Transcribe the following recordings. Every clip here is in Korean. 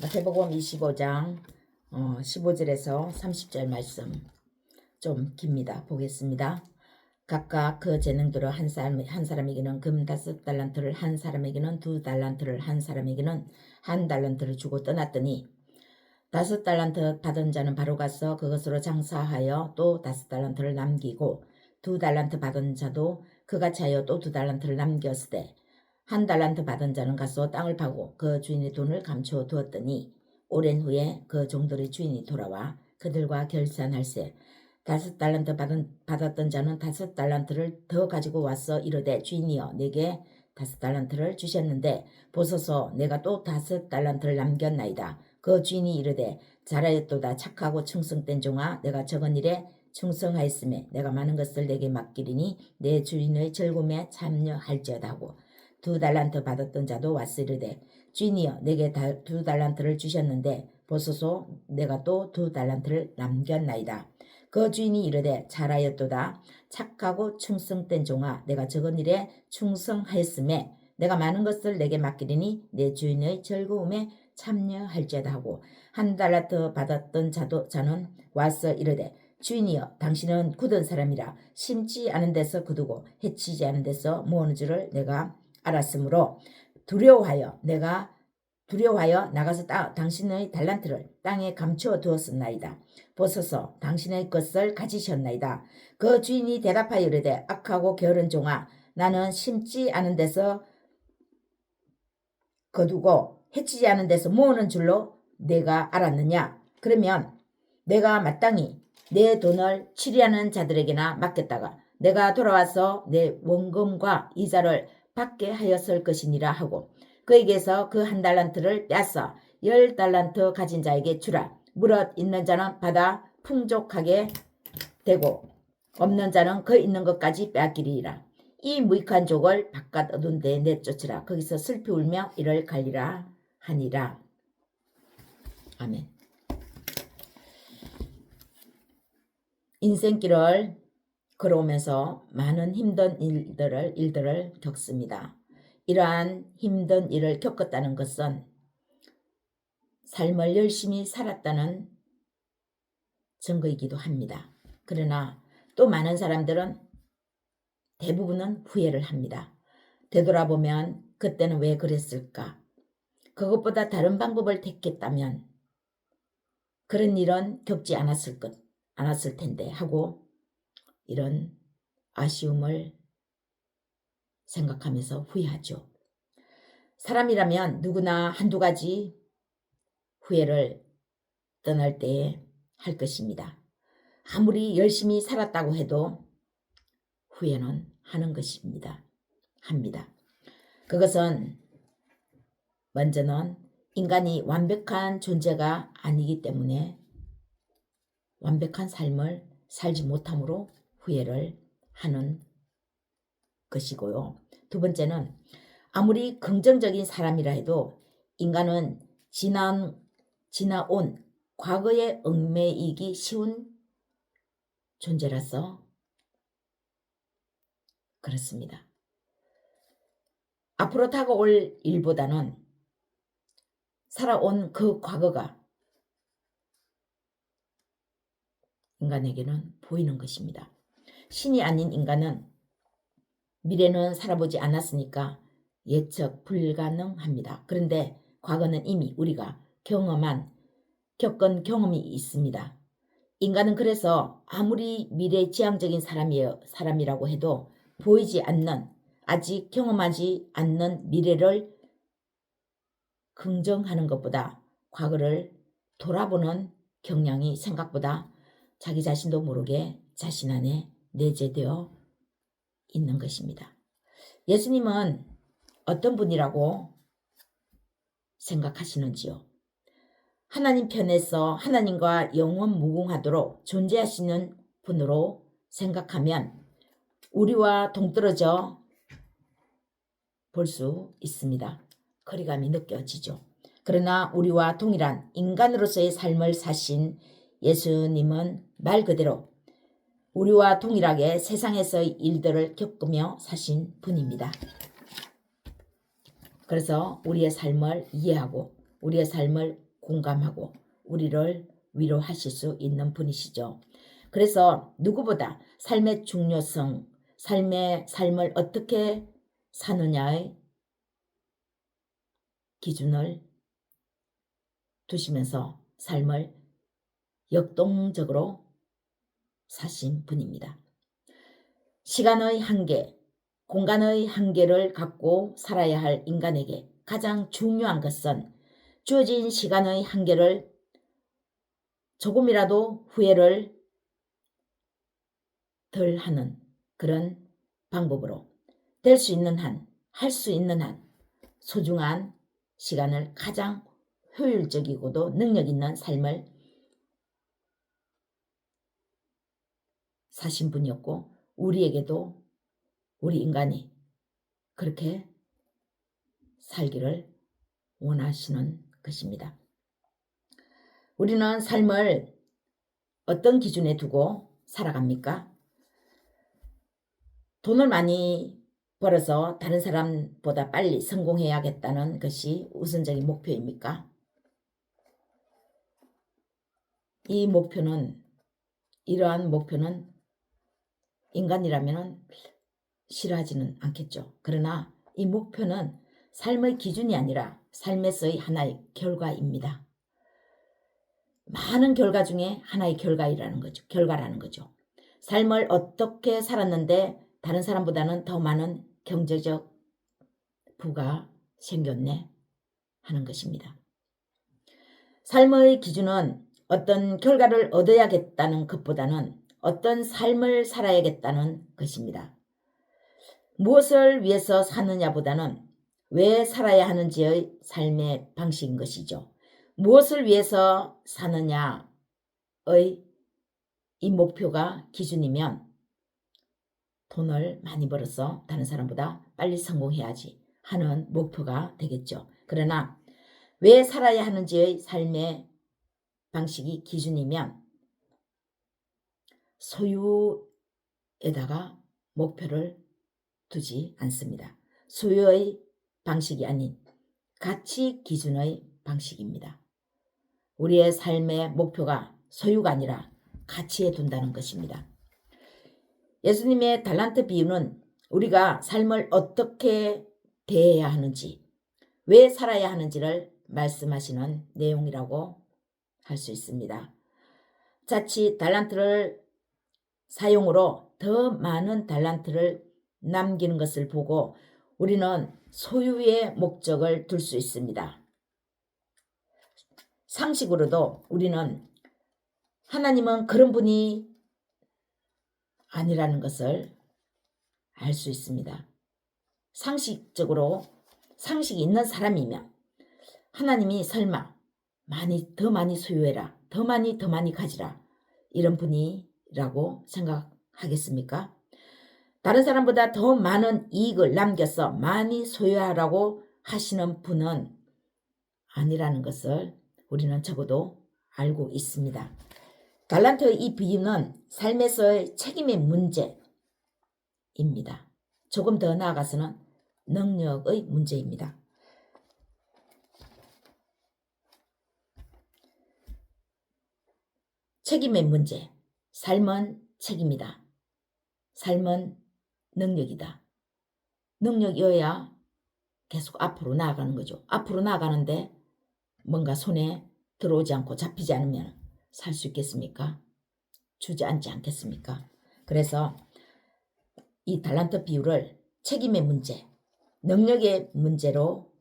마태복음 25장 15절에서 30절 말씀 좀 깁니다. 보겠습니다. 각각 그 재능대로 한 사람에게는 금 5달란트를, 한 사람에게는 2달란트를, 한 사람에게는 1달란트를 주고 떠났더니 5달란트 받은 자는 바로 가서 그것으로 장사하여 또 5달란트를 남기고 2달란트 받은 자도 그같이 하여 또 2달란트를 남겼으되 1달란트 받은 자는 가서 땅을 파고 그 주인의 돈을 감춰 두었더니 오랜 후에 그 종들의 주인이 돌아와 그들과 결산할세 5달란트 받았던 자는 5달란트를 더 가지고 와서 이르되 주인이여 내게 5달란트를 주셨는데 보소서 내가 또 5달란트를 남겼나이다. 그 주인이 이르되 잘하였도다. 착하고 충성된 종아, 내가 적은 일에 충성하였으며 내가 많은 것을 내게 맡기리니 내 주인의 즐거움에 참여할지어다 하고 2달란트 받았던 자도 와서 이르되 주인이여 내게 2달란트를 주셨는데 보소서 내가 또 2달란트를 남겼나이다. 그 주인이 이르되 잘하였도다. 착하고 충성된 종아, 내가 적은 일에 충성하였으며 내가 많은 것을 내게 맡기리니 내 주인의 즐거움에 참여할지어다 하고 1달란트 받았던 자는 와서 이르되 주인이여 당신은 굳은 사람이라 심지 않은 데서 거두고 해치지 않은 데서 모으는 줄을 내가 알았으므로 두려워하여 나가서 당신의 달란트를 땅에 감추어 두었었나이다. 보소서 당신의 것을 가지셨나이다. 그 주인이 대답하여 이르되 악하고 게으른 종아, 나는 심지 않은 데서 거두고 해치지 않은 데서 모으는 줄로 내가 알았느냐? 그러면 내가 마땅히 내 돈을 치리하는 자들에게나 맡겼다가 내가 돌아와서 내 원금과 이자를 받게 하였을 것이니라 하고 그에게서 그 1달란트를 빼앗아 10달란트 가진 자에게 주라. 무릇 있는 자는 받아 풍족하게 되고 없는 자는 그 있는 것까지 빼앗기리라. 이 무익한 족을 바깥 어두운 데에 내쫓으라. 거기서 슬피 울며 이를 갈리라 하니라. 아멘. 인생길을 걸어오면서 많은 힘든 일들을 겪습니다. 이러한 힘든 일을 겪었다는 것은 삶을 열심히 살았다는 증거이기도 합니다. 그러나 또 많은 사람들은 대부분은 후회를 합니다. 되돌아보면 그때는 왜 그랬을까? 그것보다 다른 방법을 택했다면 그런 일은 겪지 않았을 텐데 하고 이런 아쉬움을 생각하면서 후회하죠. 사람이라면 누구나 한두 가지 후회를 떠날 때에 할 것입니다. 아무리 열심히 살았다고 해도 후회는 하는 것입니다. 합니다. 그것은 먼저는 인간이 완벽한 존재가 아니기 때문에 완벽한 삶을 살지 못함으로 후회를 하는 것이고요. 두 번째는 아무리 긍정적인 사람이라 해도 인간은 지나온 과거에 얽매이기 쉬운 존재라서 그렇습니다. 앞으로 다가올 일보다는 살아온 그 과거가 인간에게는 보이는 것입니다. 신이 아닌 인간은 미래는 살아보지 않았으니까 예측 불가능합니다. 그런데 과거는 이미 우리가 겪은 경험이 있습니다. 인간은 그래서 아무리 미래지향적인 사람이라고 해도 보이지 않는, 아직 경험하지 않는 미래를 긍정하는 것보다 과거를 돌아보는 경향이 생각보다 자기 자신도 모르게 자신 안에 내재되어 있는 것입니다. 예수님은 어떤 분이라고 생각하시는지요? 하나님 편에서 하나님과 영원 무궁하도록 존재하시는 분으로 생각하면 우리와 동떨어져 볼 수 있습니다. 거리감이 느껴지죠. 그러나 우리와 동일한 인간으로서의 삶을 사신 예수님은 말 그대로 우리와 동일하게 세상에서의 일들을 겪으며 사신 분입니다. 그래서 우리의 삶을 이해하고 우리의 삶을 공감하고 우리를 위로하실 수 있는 분이시죠. 그래서 누구보다 삶의 중요성, 삶을 어떻게 사느냐의 기준을 두시면서 삶을 역동적으로 사신 분입니다. 시간의 한계, 공간의 한계를 갖고 살아야 할 인간에게 가장 중요한 것은 주어진 시간의 한계를 조금이라도 후회를 덜 하는 그런 방법으로 될 수 있는 한, 할 수 있는 한 소중한 시간을 가장 효율적이고도 능력 있는 삶을 사신 분이었고 우리에게도 우리 인간이 그렇게 살기를 원하시는 것입니다. 우리는 삶을 어떤 기준에 두고 살아갑니까? 돈을 많이 벌어서 다른 사람보다 빨리 성공해야겠다는 것이 우선적인 목표입니까? 이러한 목표는 인간이라면 싫어하지는 않겠죠. 그러나 이 목표는 삶의 기준이 아니라 삶에서의 하나의 결과입니다. 많은 결과 중에 하나의 결과라는 거죠. 삶을 어떻게 살았는데 다른 사람보다는 더 많은 경제적 부가 생겼네 하는 것입니다. 삶의 기준은 어떤 결과를 얻어야겠다는 것보다는 어떤 삶을 살아야겠다는 것입니다. 무엇을 위해서 사느냐보다는 왜 살아야 하는지의 삶의 방식인 것이죠. 무엇을 위해서 사느냐의 이 목표가 기준이면 돈을 많이 벌어서 다른 사람보다 빨리 성공해야지 하는 목표가 되겠죠. 그러나 왜 살아야 하는지의 삶의 방식이 기준이면 소유에다가 목표를 두지 않습니다. 소유의 방식이 아닌 가치 기준의 방식입니다. 우리의 삶의 목표가 소유가 아니라 가치에 둔다는 것입니다. 예수님의 달란트 비유는 우리가 삶을 어떻게 대해야 하는지, 왜 살아야 하는지를 말씀하시는 내용이라고 할 수 있습니다. 자칫 달란트를 사용으로 더 많은 달란트를 남기는 것을 보고 우리는 소유의 목적을 둘 수 있습니다. 상식으로도 우리는 하나님은 그런 분이 아니라는 것을 알 수 있습니다. 상식적으로 상식이 있는 사람이면 하나님이 설마 더 많이 소유해라, 더 많이 가지라 이런 분이라고 생각하겠습니까? 다른 사람보다 더 많은 이익을 남겨서 많이 소유하라고 하시는 분은 아니라는 것을 우리는 적어도 알고 있습니다. 달란트의 이 비유는 삶에서의 책임의 문제입니다. 조금 더 나아가서는 능력의 문제입니다. 책임의 문제. 삶은 책임이다. 삶은 능력이다. 능력이어야 계속 앞으로 나아가는 거죠. 앞으로 나아가는데 뭔가 손에 들어오지 않고 잡히지 않으면 살 수 있겠습니까? 주저앉지 않겠습니까? 그래서 이 달란트 비유를 책임의 문제, 능력의 문제로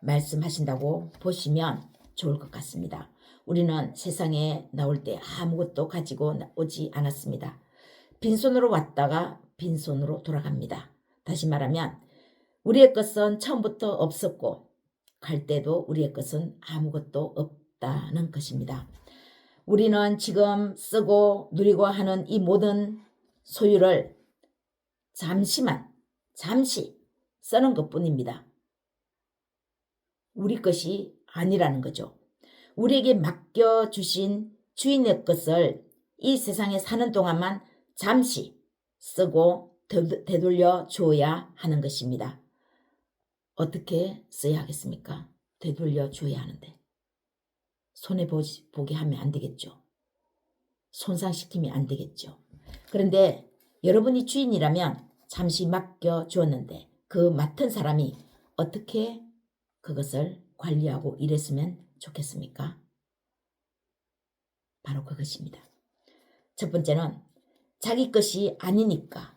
말씀하신다고 보시면 좋을 것 같습니다. 우리는 세상에 나올 때 아무것도 가지고 오지 않았습니다. 빈손으로 왔다가 빈손으로 돌아갑니다. 다시 말하면 우리의 것은 처음부터 없었고 갈 때도 우리의 것은 아무것도 없다는 것입니다. 우리는 지금 쓰고 누리고 하는 이 모든 소유를 잠시 쓰는 것뿐입니다. 우리 것이 아니라는 거죠. 우리에게 맡겨주신 주인의 것을 이 세상에 사는 동안만 잠시 쓰고 되돌려 주어야 하는 것입니다. 어떻게 써야 하겠습니까? 되돌려 주어야 하는데. 손해보게 하면 안 되겠죠. 손상시키면 안 되겠죠. 그런데 여러분이 주인이라면 잠시 맡겨주었는데 그 맡은 사람이 어떻게 그것을 관리하고 일했으면 좋겠습니까? 바로 그것입니다. 첫 번째는 자기 것이 아니니까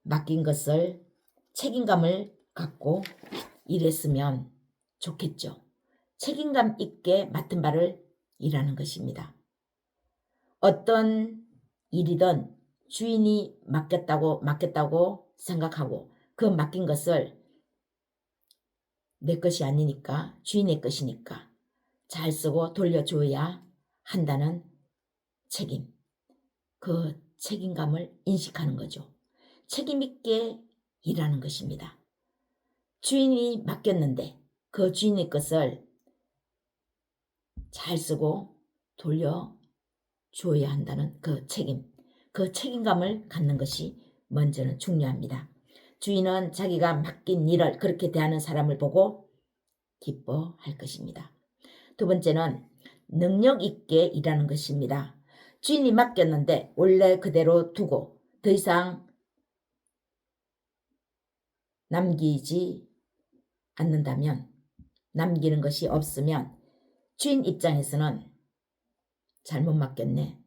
맡긴 것을 책임감을 갖고 일했으면 좋겠죠. 책임감 있게 맡은 바를 일하는 것입니다. 어떤 일이든 주인이 맡겼다고 생각하고 그 맡긴 것을 내 것이 아니니까 주인의 것이니까 잘 쓰고 돌려줘야 한다는 책임, 그 책임감을 인식하는 거죠. 책임 있게 일하는 것입니다. 주인이 맡겼는데 그 주인의 것을 잘 쓰고 돌려줘야 한다는 그 책임, 그 책임감을 갖는 것이 먼저는 중요합니다. 주인은 자기가 맡긴 일을 그렇게 대하는 사람을 보고 기뻐할 것입니다. 두 번째는 능력 있게 일하는 것입니다. 주인이 맡겼는데 원래 그대로 두고 더 이상 남기지 않는다면, 남기는 것이 없으면 주인 입장에서는 잘못 맡겼네,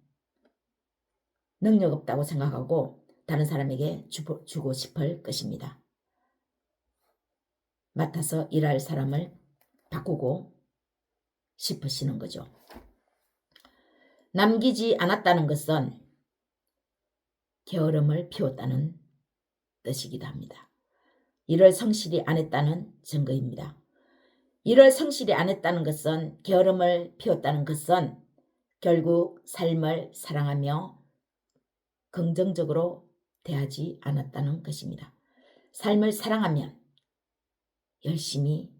능력 없다고 생각하고 다른 사람에게 주고 싶을 것입니다. 맡아서 일할 사람을 바꾸고 싶으시는 거죠. 남기지 않았다는 것은 게으름을 피웠다는 뜻이기도 합니다. 일을 성실히 안 했다는 증거입니다. 일을 성실히 안 했다는 것은, 게으름을 피웠다는 것은 결국 삶을 사랑하며 긍정적으로 대하지 않았다는 것입니다. 삶을 사랑하면 열심히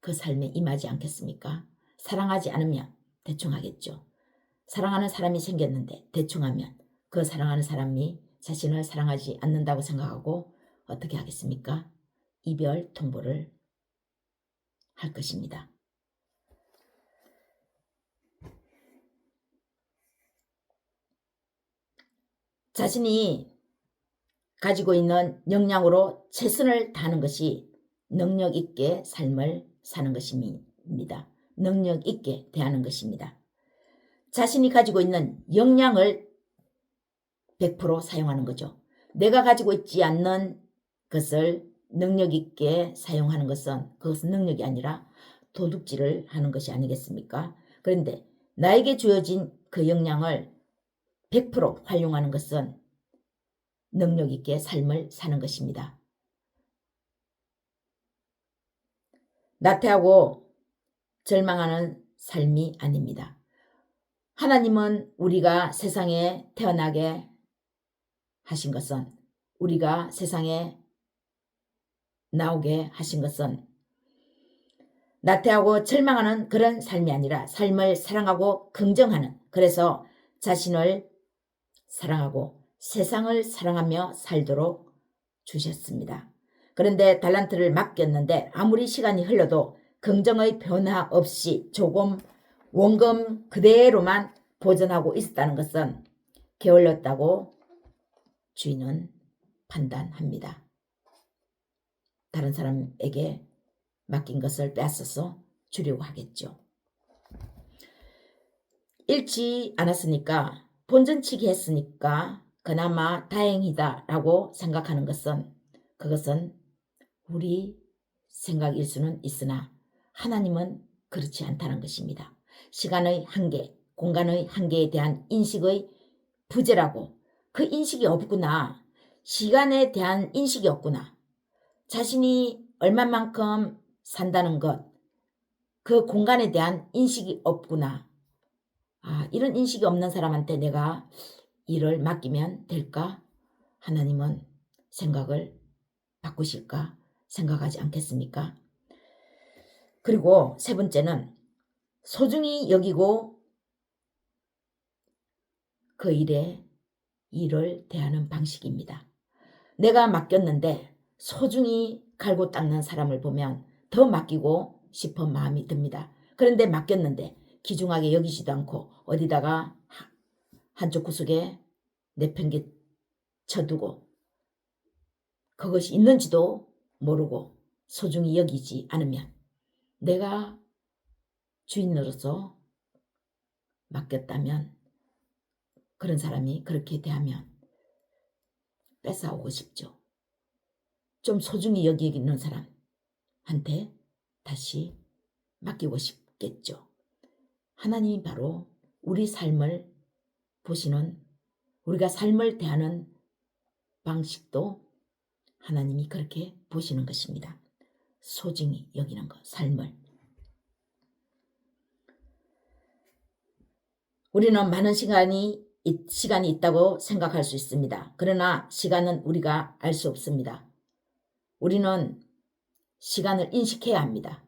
그 삶에 임하지 않겠습니까? 사랑하지 않으면 대충 하겠죠. 사랑하는 사람이 생겼는데 대충 하면 그 사랑하는 사람이 자신을 사랑하지 않는다고 생각하고 어떻게 하겠습니까? 이별 통보를 할 것입니다. 자신이 가지고 있는 역량으로 최선을 다하는 것이 능력 있게 삶을 사는 것입니다. 능력 있게 대하는 것입니다. 자신이 가지고 있는 역량을 100% 사용하는 거죠. 내가 가지고 있지 않는 것을 능력 있게 사용하는 것은, 그것은 능력이 아니라 도둑질을 하는 것이 아니겠습니까? 그런데 나에게 주어진 그 역량을 100% 활용하는 것은 능력 있게 삶을 사는 것입니다. 나태하고 절망하는 삶이 아닙니다. 하나님은 우리가 세상에 태어나게 하신 것은, 우리가 세상에 나오게 하신 것은 나태하고 절망하는 그런 삶이 아니라 삶을 사랑하고 긍정하는, 그래서 자신을 사랑하고 세상을 사랑하며 살도록 주셨습니다. 그런데 달란트를 맡겼는데 아무리 시간이 흘러도 긍정의 변화 없이 조금 원금 그대로만 보존하고 있었다는 것은 게을렀다고 주인은 판단합니다. 다른 사람에게 맡긴 것을 빼앗아서 주려고 하겠죠. 잃지 않았으니까, 본전치기 했으니까 그나마 다행이다라고 생각하는 것은, 그것은 우리 생각일 수는 있으나 하나님은 그렇지 않다는 것입니다. 시간의 한계, 공간의 한계에 대한 인식의 부재라고, 그 인식이 없구나, 시간에 대한 인식이 없구나, 자신이 얼마만큼 산다는 것, 그 공간에 대한 인식이 없구나, 이런 인식이 없는 사람한테 내가 일을 맡기면 될까? 하나님은 생각을 바꾸실까? 생각하지 않겠습니까? 그리고 세 번째는 소중히 여기고 그 일을 대하는 방식입니다. 내가 맡겼는데 소중히 갈고 닦는 사람을 보면 더 맡기고 싶은 마음이 듭니다. 그런데 맡겼는데 귀중하게 여기지도 않고 어디다가 한쪽 구석에 내팽개쳐두고 그것이 있는지도 모르고 소중히 여기지 않으면, 내가 주인으로서 맡겼다면 그런 사람이 그렇게 대하면 뺏어오고 싶죠. 좀 소중히 여기는 사람한테 다시 맡기고 싶겠죠. 하나님이 바로 우리 삶을 보시는, 우리가 삶을 대하는 방식도 하나님이 그렇게 보시는 것입니다. 소중히 여기는 것, 삶을. 우리는 많은 시간이 있다고 생각할 수 있습니다. 그러나 시간은 우리가 알 수 없습니다. 우리는 시간을 인식해야 합니다.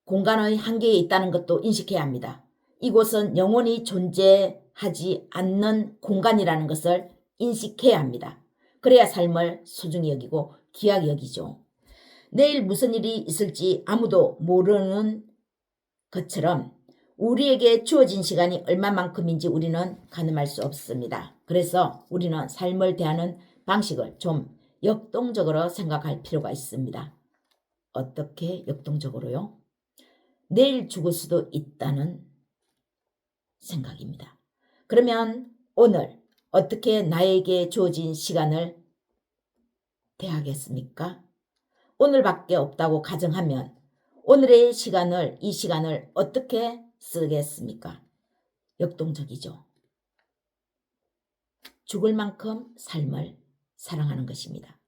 공간의 한계에 있다는 것도 인식해야 합니다. 이곳은 영원히 존재하지 않는 공간이라는 것을 인식해야 합니다. 그래야 삶을 소중히 여기고 귀하게 여기죠. 내일 무슨 일이 있을지 아무도 모르는 것처럼 우리에게 주어진 시간이 얼마만큼인지 우리는 가늠할 수 없습니다. 그래서 우리는 삶을 대하는 방식을 좀 역동적으로 생각할 필요가 있습니다. 어떻게 역동적으로요? 내일 죽을 수도 있다는 생각입니다. 그러면 오늘 어떻게 나에게 주어진 시간을 대하겠습니까? 오늘밖에 없다고 가정하면 오늘의 시간을, 이 시간을 어떻게 쓰겠습니까? 역동적이죠. 죽을 만큼 삶을 사랑하는 것입니다.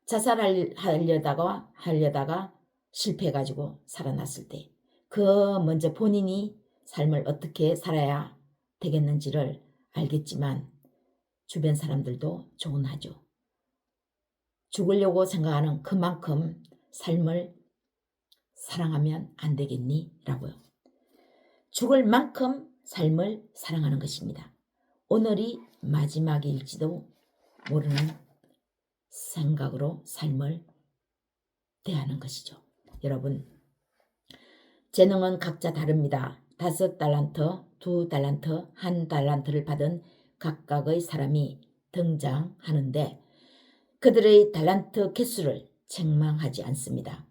자살하려다가 실패해가지고 살아났을 때 그 먼저 본인이 삶을 어떻게 살아야 되겠는지를 알겠지만 주변 사람들도 조언하죠. 죽으려고 생각하는 그만큼 삶을 사랑하면 안 되겠니? 라고요. 죽을 만큼 삶을 사랑하는 것입니다. 오늘이 마지막일지도 모르는 생각으로 삶을 대하는 것이죠. 여러분, 재능은 각자 다릅니다. 5달란트, 2달란트, 1달란트를 받은 각각의 사람이 등장하는데 그들의 달란트 개수를 책망하지 않습니다.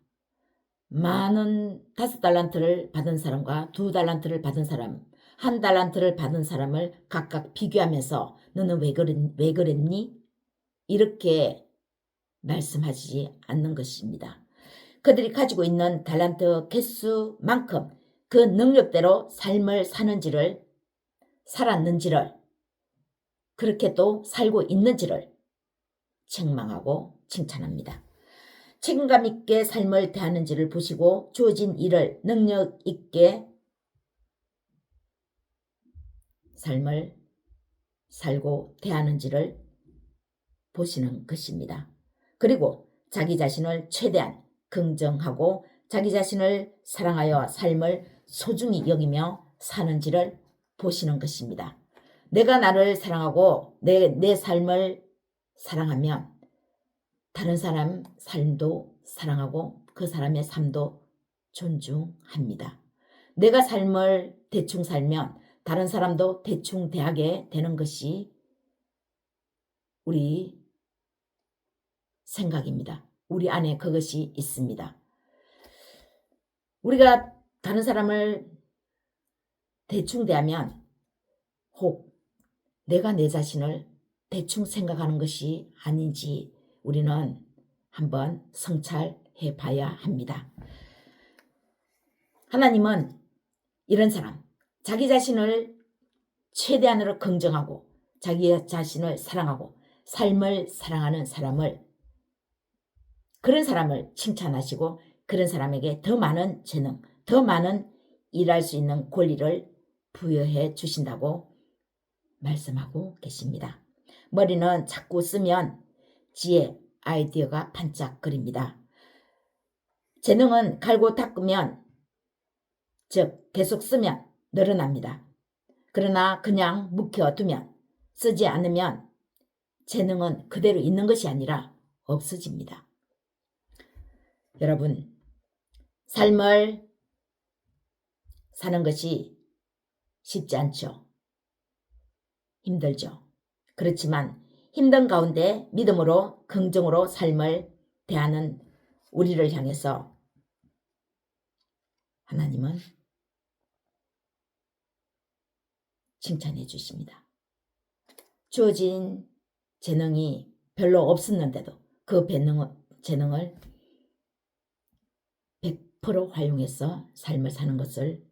많은 5달란트를 받은 사람과 2달란트를 받은 사람, 1달란트를 받은 사람을 각각 비교하면서 너는 왜 그랬니? 이렇게 말씀하시지 않는 것입니다. 그들이 가지고 있는 달란트 개수만큼 그 능력대로 삶을 살았는지를, 그렇게 또 살고 있는지를 책망하고 칭찬합니다. 책임감 있게 삶을 대하는지를 보시고 주어진 일을 능력 있게 삶을 살고 대하는지를 보시는 것입니다. 그리고 자기 자신을 최대한 긍정하고 자기 자신을 사랑하여 삶을 소중히 여기며 사는지를 보시는 것입니다. 내가 나를 사랑하고 내 삶을 사랑하면 다른 사람 삶도 사랑하고 그 사람의 삶도 존중합니다. 내가 삶을 대충 살면 다른 사람도 대충 대하게 되는 것이 우리 생각입니다. 우리 안에 그것이 있습니다. 우리가 다른 사람을 대충 대하면 혹 내가 내 자신을 대충 생각하는 것이 아닌지 우리는 한번 성찰해 봐야 합니다. 하나님은 이런 사람, 자기 자신을 최대한으로 긍정하고 자기 자신을 사랑하고 삶을 사랑하는 그런 사람을 칭찬하시고 그런 사람에게 더 많은 재능, 더 많은 일할 수 있는 권리를 부여해 주신다고 말씀하고 계십니다. 머리는 자꾸 쓰면 지혜, 아이디어가 반짝거립니다. 재능은 갈고 닦으면, 즉 계속 쓰면 늘어납니다. 그러나 그냥 묵혀두면, 쓰지 않으면 재능은 그대로 있는 것이 아니라 없어집니다. 여러분, 삶을 사는 것이 쉽지 않죠. 힘들죠. 그렇지만 힘든 가운데 믿음으로 긍정으로 삶을 대하는 우리를 향해서 하나님은 칭찬해 주십니다. 주어진 재능이 별로 없었는데도 그 재능을 100% 활용해서 삶을 사는 것을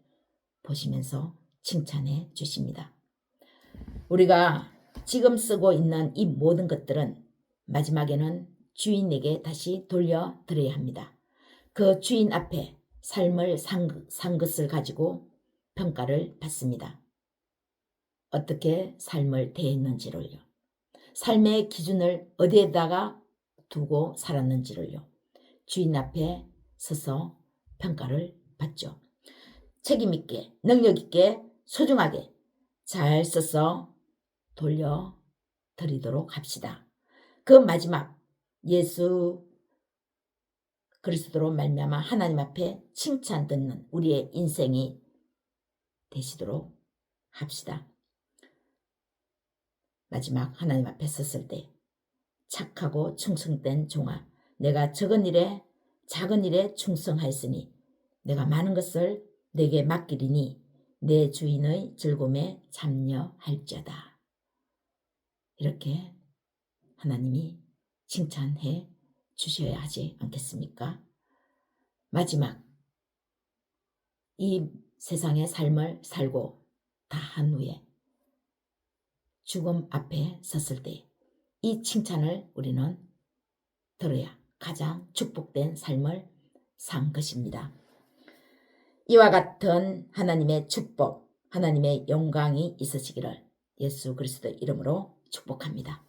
보시면서 칭찬해 주십니다. 우리가 지금 쓰고 있는 이 모든 것들은 마지막에는 주인에게 다시 돌려드려야 합니다. 그 주인 앞에 삶을 산 것을 가지고 평가를 받습니다. 어떻게 삶을 대했는지를요. 삶의 기준을 어디에다가 두고 살았는지를요. 주인 앞에 서서 평가를 받죠. 책임있게, 능력있게, 소중하게 잘 써서 돌려드리도록 합시다. 그 마지막 예수 그리스도로 말미암아 하나님 앞에 칭찬 듣는 우리의 인생이 되시도록 합시다. 마지막 하나님 앞에 섰을 때 착하고 충성된 종아, 내가 작은 일에 충성하였으니 내가 많은 것을 내게 맡기리니 내 주인의 즐거움에 참여할지어다. 이렇게 하나님이 칭찬해 주셔야 하지 않겠습니까? 마지막 이 세상의 삶을 살고 다 한 후에 죽음 앞에 섰을 때 이 칭찬을 우리는 들어야 가장 축복된 삶을 산 것입니다. 이와 같은 하나님의 축복, 하나님의 영광이 있으시기를 예수 그리스도 이름으로 축복합니다.